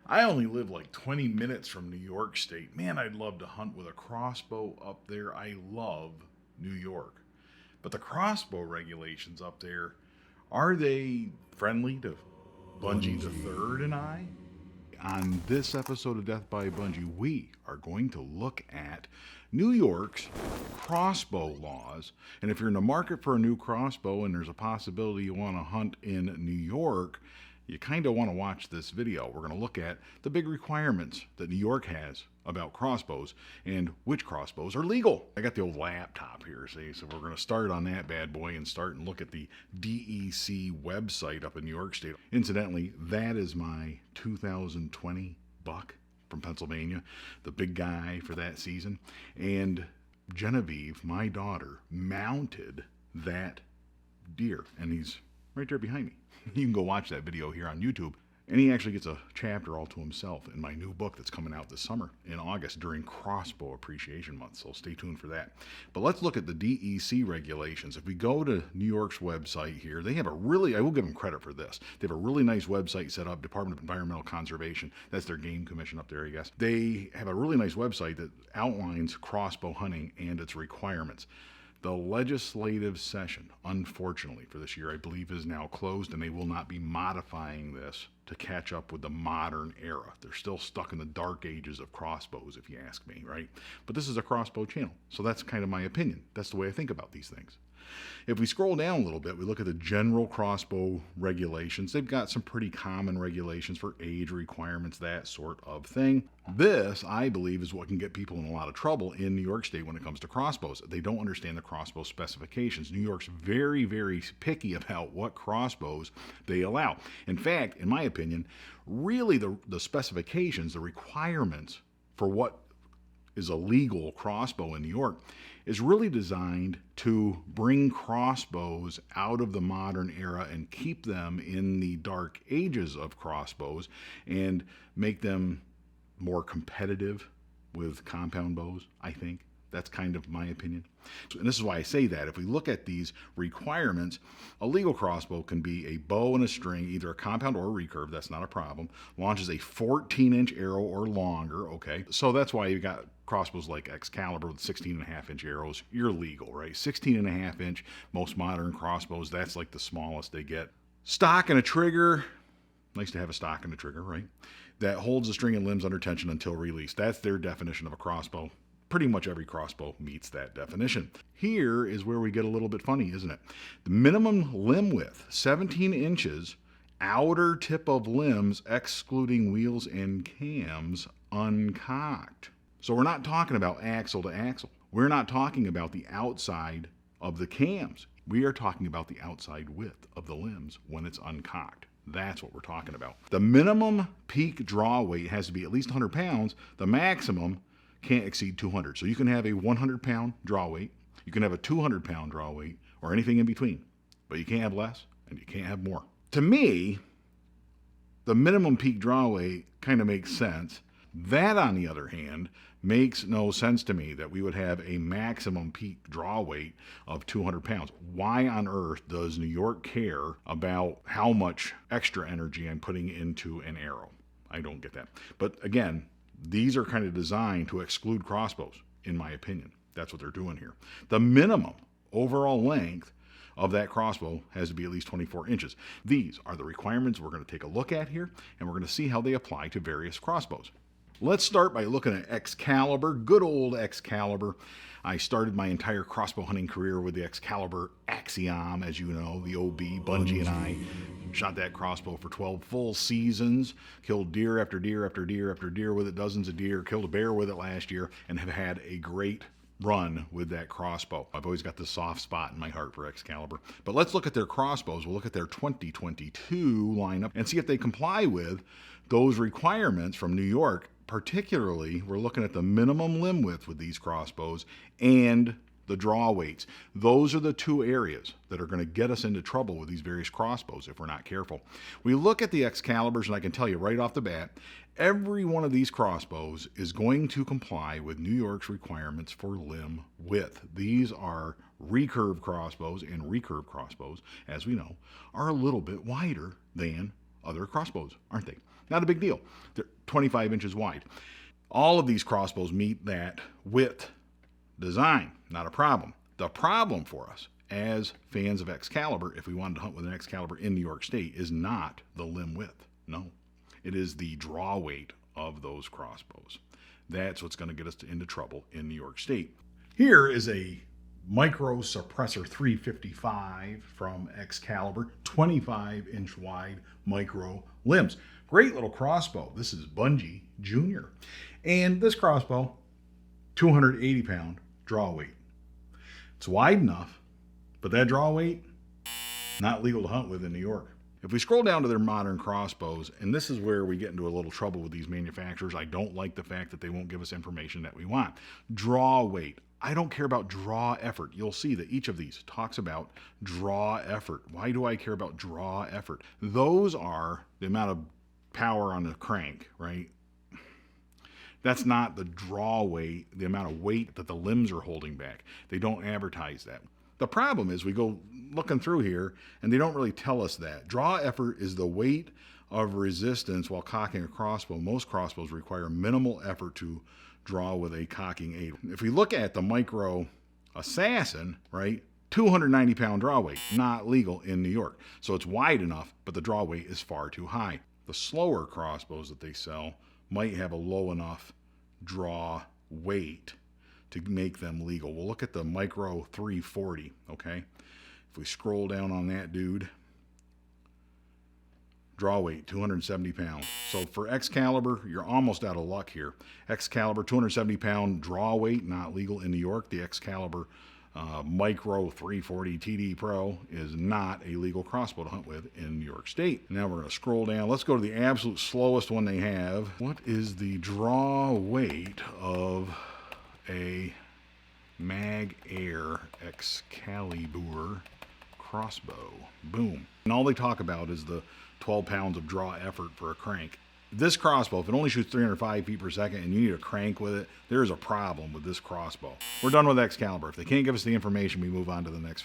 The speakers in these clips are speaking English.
I only live like 20 minutes from New York State. Man, I'd love to hunt with a crossbow up there. I love New York. But the crossbow regulations up there, are they friendly to Bunjie III and I? On this episode of Death by Bunjie, we are going to look at New York's crossbow laws. And if you're in the market for a new crossbow and there's a possibility you want to hunt in New York, you kind of want to watch this video. We're going to look at the big requirements that New York has about crossbows and which crossbows are legal. I got the old laptop here, see, so we're going to start on that bad boy and start and look at the DEC website up in New York State. Incidentally, that is my 2020 buck from Pennsylvania, the big guy for that season. And Genevieve, my daughter, mounted that deer, and he's right there behind me. You can go watch that video here on YouTube. And he actually gets a chapter all to himself in my new book that's coming out this summer in August during Crossbow Appreciation Month, so stay tuned for that. But let's look at the DEC regulations. If we go to New York's website here, they have a really, I will give them credit for this, they have a really nice website set up, Department of Environmental Conservation, that's their game commission up there, I guess. They have a really nice website that outlines crossbow hunting and its requirements. The legislative session, unfortunately, for this year, I believe is now closed, and they will not be modifying this to catch up with the modern era. They're still stuck in the dark ages of crossbows, if you ask me, right? But this is a crossbow channel, so that's kind of my opinion. That's the way I think about these things. If we scroll down a little bit, we look at the general crossbow regulations. They've got some pretty common regulations for age requirements, that sort of thing. This, I believe, is what can get people in a lot of trouble in New York State when it comes to crossbows. They don't understand the crossbow specifications. New York's very, very picky about what crossbows they allow. In fact, in my opinion, really the specifications, the requirements for what is a legal crossbow in New York is really designed to bring crossbows out of the modern era and keep them in the dark ages of crossbows and make them more competitive with compound bows, I think. That's kind of my opinion. And this is why I say that. If we look at these requirements, a legal crossbow can be a bow and a string, either a compound or a recurve, that's not a problem. Launches a 14-inch arrow or longer, okay? So that's why you got crossbows like Excalibur with 16.5-inch arrows. You're legal, right? 16.5-inch, most modern crossbows, that's like the smallest they get. Stock and a trigger, nice to have a stock and a trigger, right? That holds the string and limbs under tension until released. That's their definition of a crossbow. Pretty much every crossbow meets that definition. Here is where we get a little bit funny, isn't it? The minimum limb width, 17 inches, outer tip of limbs, excluding wheels and cams, uncocked. So we're not talking about axle to axle. We're not talking about the outside of the cams. We are talking about the outside width of the limbs when it's uncocked. That's what we're talking about. The minimum peak draw weight has to be at least 100 pounds. The maximum can't exceed 200. So you can have a 100-pound draw weight, you can have a 200-pound draw weight, or anything in between. But you can't have less, and you can't have more. To me, the minimum peak draw weight kind of makes sense. That, on the other hand, makes no sense to me that we would have a maximum peak draw weight of 200 pounds. Why on earth does New York care about how much extra energy I'm putting into an arrow? I don't get that. But again, these are kind of designed to exclude crossbows, in my opinion. That's what they're doing here. The minimum overall length of that crossbow has to be at least 24 inches. These are the requirements we're going to take a look at here, and we're going to see how they apply to various crossbows. Let's start by looking at Excalibur, good old Excalibur. I started my entire crossbow hunting career with the Excalibur Axiom, as you know, the OB, Bunjie and I shot that crossbow for 12 full seasons, killed deer after deer after deer after deer with it, dozens of deer, killed a bear with it last year, and have had a great run with that crossbow. I've always got this soft spot in my heart for Excalibur. But let's look at their crossbows. We'll look at their 2022 lineup and see if they comply with those requirements from New York. Particularly, we're looking at the minimum limb width with these crossbows and the draw weights. Those are the two areas that are going to get us into trouble with these various crossbows if we're not careful. We look at the Excaliburs, and I can tell you right off the bat, every one of these crossbows is going to comply with New York's requirements for limb width. These are recurve crossbows, and recurve crossbows, as we know, are a little bit wider than other crossbows, aren't they? Not a big deal. They're 25 inches wide. All of these crossbows meet that width design. Not a problem. The problem for us as fans of Excalibur, if we wanted to hunt with an Excalibur in New York State, is not the limb width. No. It is the draw weight of those crossbows. That's what's going to get us into trouble in New York State. Here is a Micro Suppressor 355 from Excalibur, 25-inch wide micro limbs. Great little crossbow. This is Bunjie Jr. And this crossbow, 280-pound draw weight. It's wide enough, but that draw weight, not legal to hunt with in New York. If we scroll down to their modern crossbows, and this is where we get into a little trouble with these manufacturers, I don't like the fact that they won't give us information that we want. Draw weight. I don't care about draw effort. You'll see that each of these talks about draw effort. Why do I care about draw effort? Those are the amount of power on the crank, right? That's not the draw weight, the amount of weight that the limbs are holding back. They don't advertise that. The problem is we go looking through here and they don't really tell us that. Draw effort is the weight of resistance while cocking a crossbow. Most crossbows require minimal effort to draw with a cocking aid. If we look at the Micro Assassin, right, 290-pound draw weight, not legal in New York. So it's wide enough, but the draw weight is far too high. The slower crossbows that they sell might have a low enough draw weight to make them legal. We'll look at the Micro 340, okay? If we scroll down on that dude, draw weight, 270 pounds. So for Excalibur, you're almost out of luck here. Excalibur, 270-pound draw weight, not legal in New York. The Excalibur Micro 340 TD Pro is not a legal crossbow to hunt with in New York State. Now we're going to scroll down. Let's go to the absolute slowest one they have. What is the draw weight of a Mag Air Excalibur crossbow? Boom. And all they talk about is the 12 pounds of draw effort for a crank. This crossbow, if it only shoots 305 feet per second and you need a crank with it, there is a problem with this crossbow. We're done with Excalibur. If they can't give us the information, we move on to the next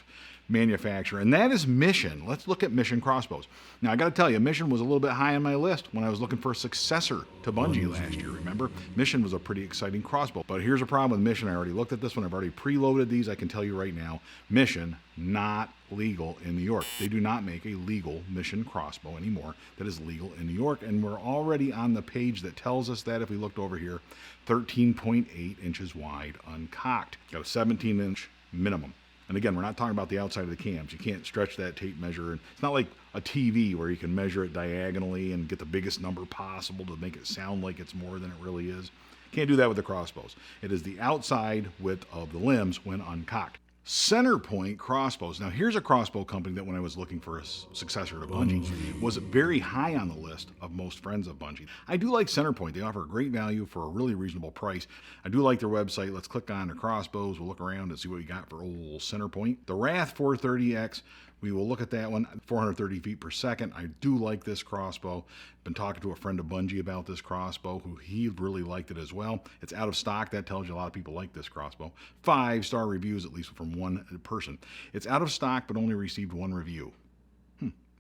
manufacturer, and that is Mission. Let's look at Mission crossbows. Now, I got to tell you, Mission was a little bit high on my list when I was looking for a successor to Bunjie last year, remember? Mission was a pretty exciting crossbow, but here's a problem with Mission. I already looked at this one. I've already preloaded these. I can tell you right now, Mission, not legal in New York. They do not make a legal Mission crossbow anymore that is legal in New York, and we're already on the page that tells us that. If we looked over here, 13.8 inches wide, uncocked. Got a 17-inch minimum. And again, we're not talking about the outside of the cams. You can't stretch that tape measure. And it's not like a TV where you can measure it diagonally and get the biggest number possible to make it sound like it's more than it really is. Can't do that with the crossbows. It is the outside width of the limbs when uncocked. Center Point Crossbows. Now, here's a crossbow company that when I was looking for a successor to Bunjie was very high on the list of most friends of Bunjie. I do like Center Point. They offer great value for a really reasonable price. I do like their website. Let's click on the crossbows. We'll look around and see what we got for old Center Point. The Wrath 430X. We will look at that one, 430 feet per second. I do like this crossbow. Been talking to a friend of Bunjie about this crossbow, who he really liked it as well. It's out of stock. That tells you a lot of people like this crossbow. 5-star reviews, at least from one person. It's out of stock, but only received one review.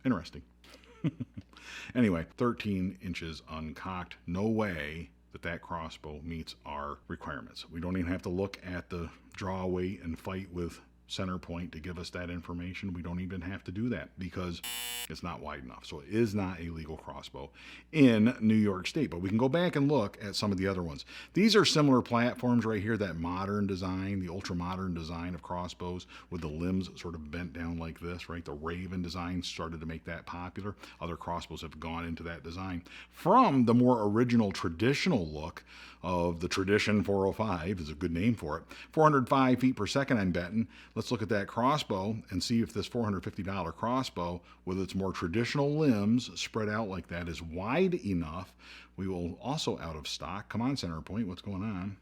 Interesting. Anyway, 13 inches uncocked. No way that crossbow meets our requirements. We don't even have to look at the draw weight and fight with Center Point to give us that information. We don't even have to do that because it's not wide enough. So it is not a legal crossbow in New York State, but we can go back and look at some of the other ones. These are similar platforms right here, that modern design, the ultra modern design of crossbows with the limbs sort of bent down like this, right? The Raven design started to make that popular. Other crossbows have gone into that design from the more original traditional look of the Tradition 405 is a good name for it. 405 feet per second, I'm betting. Let's look at that crossbow and see if this $450 crossbow with its more traditional limbs spread out like that is wide enough. We will also out of stock. Come on, Center Point, what's going on?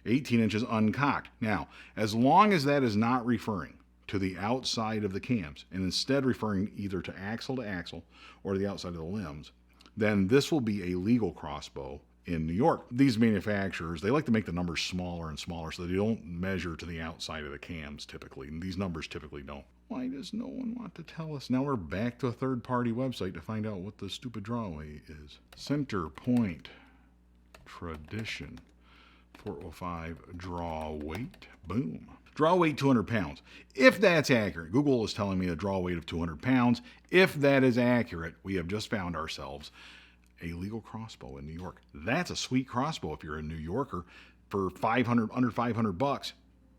18 inches uncocked. Now, as long as that is not referring to the outside of the cams and instead referring either to axle or the outside of the limbs, then this will be a legal crossbow in New York. These manufacturers, they like to make the numbers smaller and smaller so they don't measure to the outside of the cams typically, and these numbers typically don't. Why does no one want to tell us? Now we're back to a third-party website to find out what the stupid draw weight is. Center Point Tradition 405 draw weight. Boom. Draw weight 200 pounds. If that's accurate, Google is telling me a draw weight of 200 pounds. If that is accurate, we have just found ourselves a legal crossbow in New York. That's a sweet crossbow if you're a New Yorker. For under 500 bucks,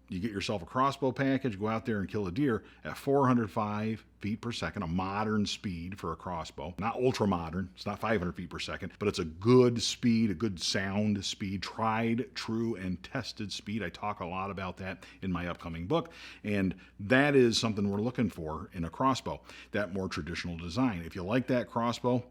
you get yourself a crossbow package, go out there and kill a deer at 405 feet per second, a modern speed for a crossbow. Not ultra modern, it's not 500 feet per second, but it's a good speed, a good sound speed, tried, true, and tested speed. I talk a lot about that in my upcoming book, and that is something we're looking for in a crossbow, that more traditional design. If you like that crossbow,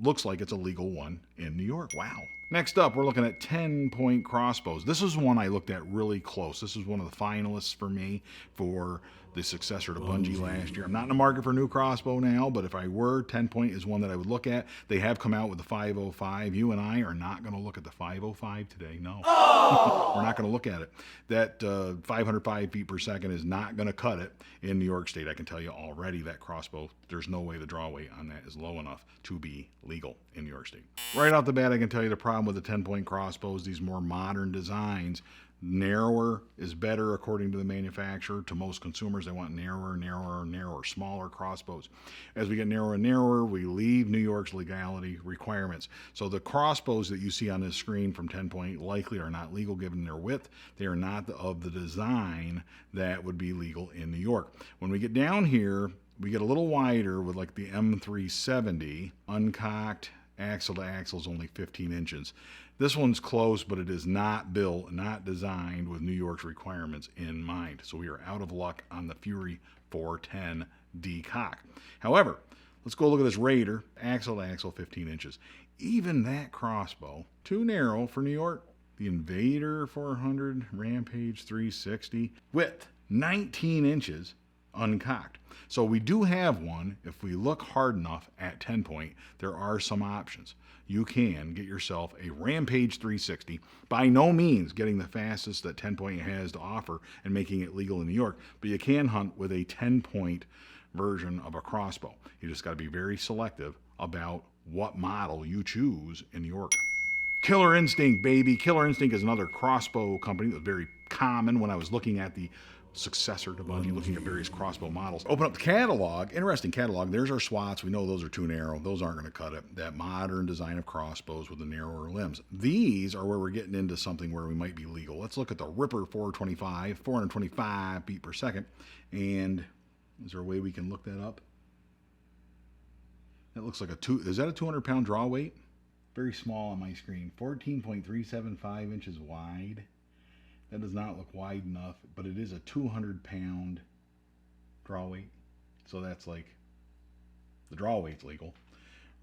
looks like it's a legal one in New York. Wow. Next up, we're looking at 10-point crossbows. This is one I looked at really close. This is one of the finalists for me for the successor to Bunjie last year. I'm not in the market for a new crossbow now, but if I were, 10-point is one that I would look at. They have come out with the 505. You and I are not going to look at the 505 today, no. Oh! We're not going to look at it. That 505 feet per second is not going to cut it in New York State. I can tell you already that crossbow, there's no way the draw weight on that is low enough to be legal in New York State. Right off the bat, I can tell you the problem with the 10-point crossbows, these more modern designs, narrower is better according to the manufacturer. To most consumers, they want narrower, smaller crossbows. As we get narrower and narrower, we leave New York's legality requirements. So the crossbows that you see on this screen from 10-point likely are not legal given their width. They are not of the design that would be legal in New York. When we get down here, we get a little wider with like the M370, uncocked, axle to axle is only 15 inches. This one's close, but it is not built, not designed with New York's requirements in mind. So we are out of luck on the Fury 410 decock. However, let's go look at this Raider, axle to axle, 15 inches. Even that crossbow, too narrow for New York. The Invader 400, Rampage 360, width 19 inches, uncocked. So we do have one. If we look hard enough at 10-point, there are some options. You can get yourself a Rampage 360. By no means getting the fastest that 10-point has to offer and making it legal in New York, but you can hunt with a 10-point version of a crossbow. You just got to be very selective about what model you choose in New York. Killer Instinct, baby. Killer Instinct is another crossbow company that's very common when I was looking at the successor to Bunjie, looking at various crossbow models. Open up the catalog. Interesting catalog. There's our SWATs. We know those are too narrow. Those aren't going to cut it. That modern design of crossbows with the narrower limbs. These are where we're getting into something where we might be legal. Let's look at the Ripper 425 feet per second. And is there a way we can look that up? That looks like is that a 200-pound draw weight? Very small on my screen. 14.375 inches wide. That does not look wide enough, but it is a 200-pound draw weight. So that's like, the draw weight's legal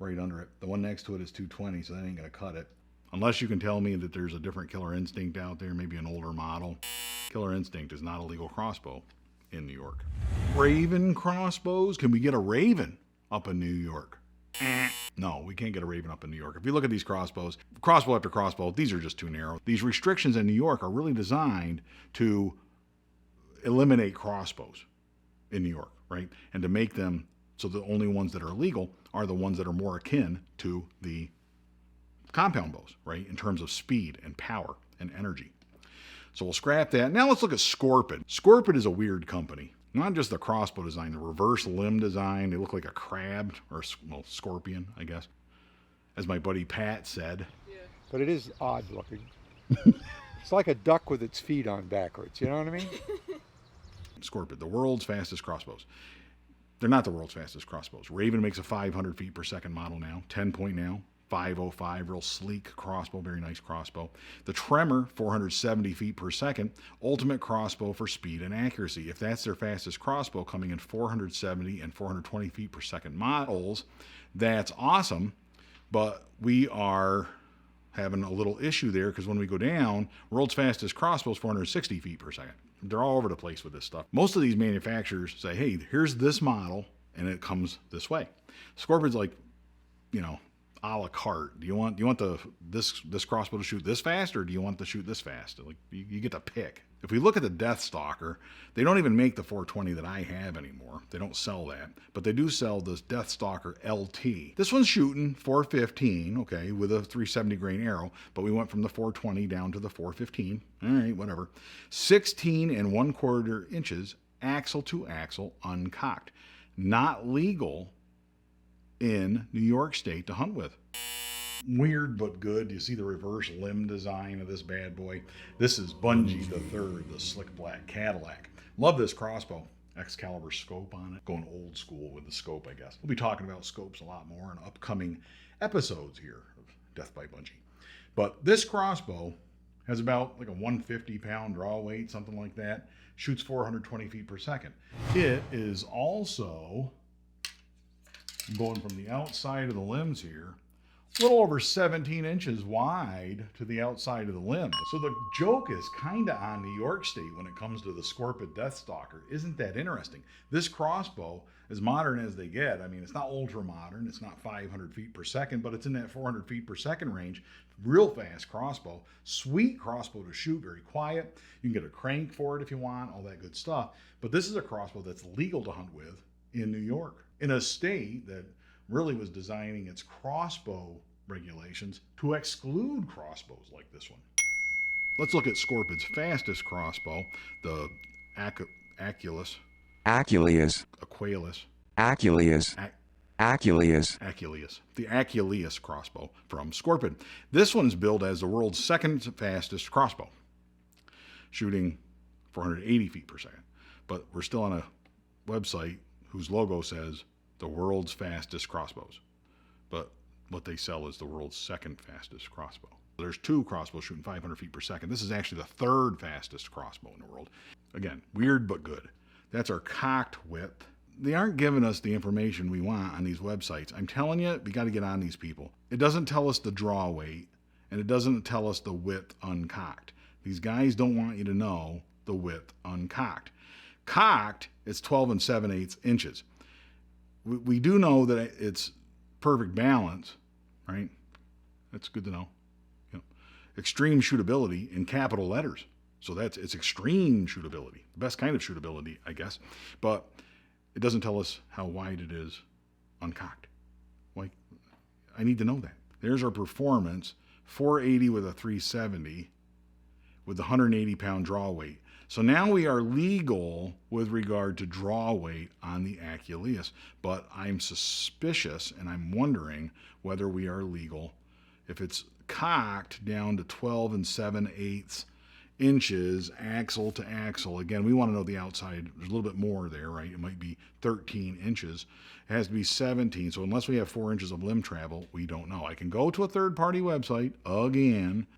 right under it. The one next to it is 220, so that ain't going to cut it. Unless you can tell me that there's a different Killer Instinct out there, maybe an older model. Killer Instinct is not a legal crossbow in New York. Raven crossbows? Can we get a Raven up in New York? No, we can't get a Raven up in New York. If you look at these crossbows, crossbow after crossbow, these are just too narrow. These restrictions in New York are really designed to eliminate crossbows in New York, right? And to make them so the only ones that are legal are the ones that are more akin to the compound bows, right? In terms of speed and power and energy. So we'll scrap that. Now let's look at Scorpid. Scorpid is a weird company. Not just the crossbow design, the reverse limb design. They look like a crab, or well, scorpion, I guess, as my buddy Pat said. Yeah. But it is odd looking. It's like a duck with its feet on backwards, you know what I mean? Scorpid, the world's fastest crossbows. They're not the world's fastest crossbows. Raven makes a 500 feet per second model now, 10-point now. 505, real sleek crossbow, very nice crossbow. The Tremor, 470 feet per second, ultimate crossbow for speed and accuracy. If that's their fastest crossbow, coming in 470 and 420 feet per second models, that's awesome, but we are having a little issue there because when we go down, world's fastest crossbow is 460 feet per second. They're all over the place with this stuff. Most of these manufacturers say, hey, here's this model, and it comes this way. Scorpion's like, you know, a la carte. Do you want this crossbow to shoot this fast, or do you want to shoot this fast? Like you get to pick. If we look at the Death Stalker, they don't even make the 420 that I have anymore. They don't sell that, but they do sell this Death Stalker Lt. This one's shooting 415, okay, with a 370 grain arrow, but we went from the 420 down to the 415. All right, whatever. 16 1/4 inches axle to axle uncocked. Not legal in New York State to hunt with. Weird but good. You see the reverse limb design of this bad boy? This is Bunjie III, the slick black Cadillac. Love this crossbow. Excalibur scope on it. Going old school with the scope, I guess. We'll be talking about scopes a lot more in upcoming episodes here of Death by Bunjie. But this crossbow has about like a 150-pound draw weight, something like that. Shoots 420 feet per second. It is also, going from the outside of the limbs here, a little over 17 inches wide to the outside of the limb. So the joke is kind of on New York State when it comes to the Scorpid Deathstalker. Isn't that interesting? This crossbow, as modern as they get, I mean, it's not ultra modern, it's not 500 feet per second, but it's in that 400 feet per second range. Real fast crossbow. Sweet crossbow to shoot, very quiet. You can get a crank for it if you want, all that good stuff. But this is a crossbow that's legal to hunt with in New York, in a state that really was designing its crossbow regulations to exclude crossbows like this one. Let's look at Scorpid's fastest crossbow, the Aculeus. The Aculeus crossbow from Scorpid. This one's billed as the world's second fastest crossbow, shooting 480 feet per second. But we're still on a website whose logo says the world's fastest crossbows. But what they sell is the world's second fastest crossbow. There's two crossbows shooting 500 feet per second. This is actually the third fastest crossbow in the world. Again, weird but good. That's our cocked width. They aren't giving us the information we want on these websites. I'm telling you, we got to get on these people. It doesn't tell us the draw weight, and it doesn't tell us the width uncocked. These guys don't want you to know the width uncocked. Cocked, it's 12 7/8 inches. We do know that it's perfect balance, right? That's good to know. You know, extreme shootability in capital letters. So it's extreme shootability, the best kind of shootability, I guess. But it doesn't tell us how wide it is uncocked. Like, I need to know that. There's our performance, 480 with a 370 with the 180-pound draw weight. So now we are legal with regard to draw weight on the Aculeus, but I'm suspicious and I'm wondering whether we are legal if it's cocked down to 12 7/8 inches axle to axle. Again, we want to know the outside. There's a little bit more there, right? It might be 13 inches. It has to be 17. So unless we have 4 inches of limb travel, we don't know. I can go to a third-party website, again,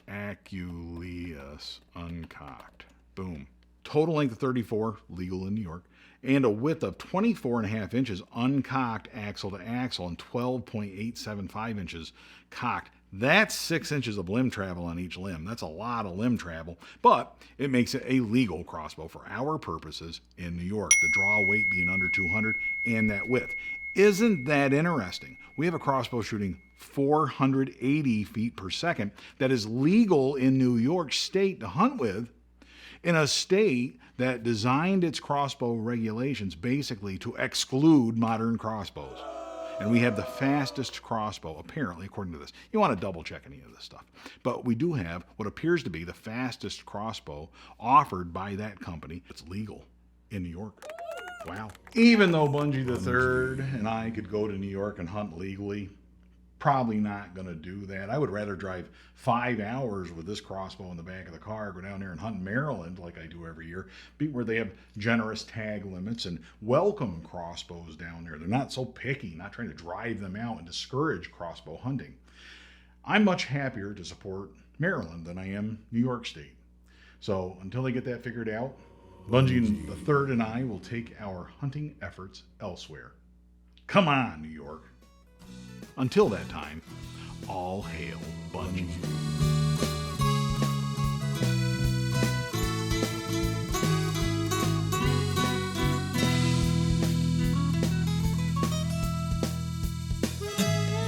Aculeus uncocked. Boom. Total length of 34, legal in New York, and a width of 24.5 inches uncocked axle to axle and 12.875 inches cocked. That's 6 inches of limb travel on each limb. That's a lot of limb travel, but it makes it a legal crossbow for our purposes in New York. The draw weight being under 200 and that width. Isn't that interesting? We have a crossbow shooting 480 feet per second that is legal in New York State to hunt with, in a state that designed its crossbow regulations basically to exclude modern crossbows. And we have the fastest crossbow, apparently, according to this. You want to double check any of this stuff. But we do have what appears to be the fastest crossbow offered by that company. It's legal in New York. Wow. Even though Bunjie III and I could go to New York and hunt legally, probably not going to do that. I would rather drive 5 hours with this crossbow in the back of the car, go down there and hunt in Maryland like I do every year, where they have generous tag limits and welcome crossbows down there. They're not so picky, not trying to drive them out and discourage crossbow hunting. I'm much happier to support Maryland than I am New York State. So until they get that figured out, Bunjie III and I will take our hunting efforts elsewhere. Come on, New York. Until that time, all hail Bunjie.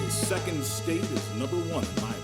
The second State is number one in my